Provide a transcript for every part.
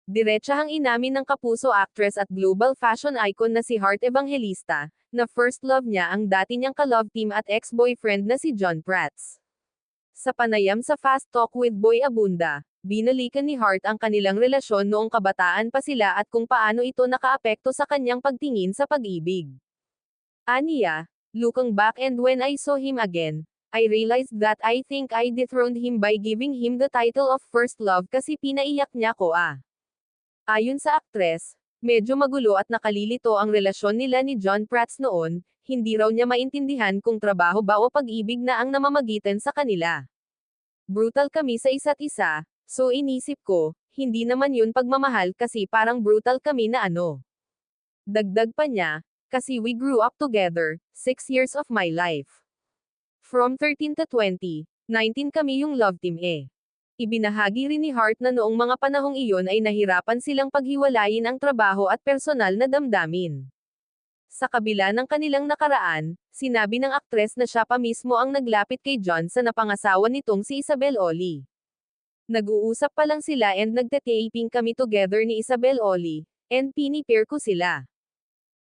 Diretsahang inamin ng kapuso actress at global fashion icon na si Heart Evangelista, na first love niya ang dati niyang ka-love team at ex-boyfriend na si John Prats. Sa panayam sa Fast Talk with Boy Abunda, binalikan ni Heart ang kanilang relasyon noong kabataan pa sila at kung paano ito nakaapekto sa kanyang pagtingin sa pag-ibig. Aniya, looking back and when I saw him again, I realized that I think I dethroned him by giving him the title of first love kasi pinaiyak niya ko ah. Ayon sa aktres, medyo magulo at nakalilito ang relasyon nila ni John Prats noon, hindi raw niya maintindihan kung trabaho ba o pag-ibig na ang namamagitan sa kanila. Brutal kami sa isa't isa, so inisip ko, hindi naman yun pagmamahal kasi parang brutal kami na ano. Dagdag pa niya, kasi we grew up together, 6 years of my life. From 13 to 20, 19 kami yung love team eh. Ibinahagi rin ni Heart na noong mga panahong iyon ay nahirapan silang paghiwalayin ang trabaho at personal na damdamin. Sa kabila ng kanilang nakaraan, sinabi ng aktres na siya pa mismo ang naglapit kay John sa napangasawa nitong si Isabel Oli. Nag-uusap pa lang sila and nagte-taping kami together ni Isabel Oli, and pini-pair ko sila.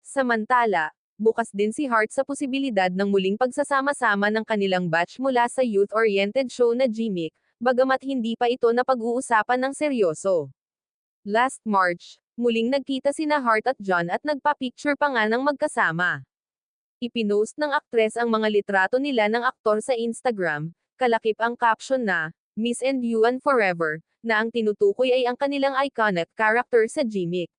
Samantala, bukas din si Heart sa posibilidad ng muling pagsasama-sama ng kanilang batch mula sa youth-oriented show na Gimmick, bagamat hindi pa ito napag-uusapan ng seryoso. Last March, muling nagkita sina Heart at John at nagpa-picture pa nga ng magkasama. Ipinost ng aktres ang mga litrato nila ng aktor sa Instagram, kalakip ang caption na, "Miss and You and Forever", na ang tinutukoy ay ang kanilang iconic character sa Gimmick.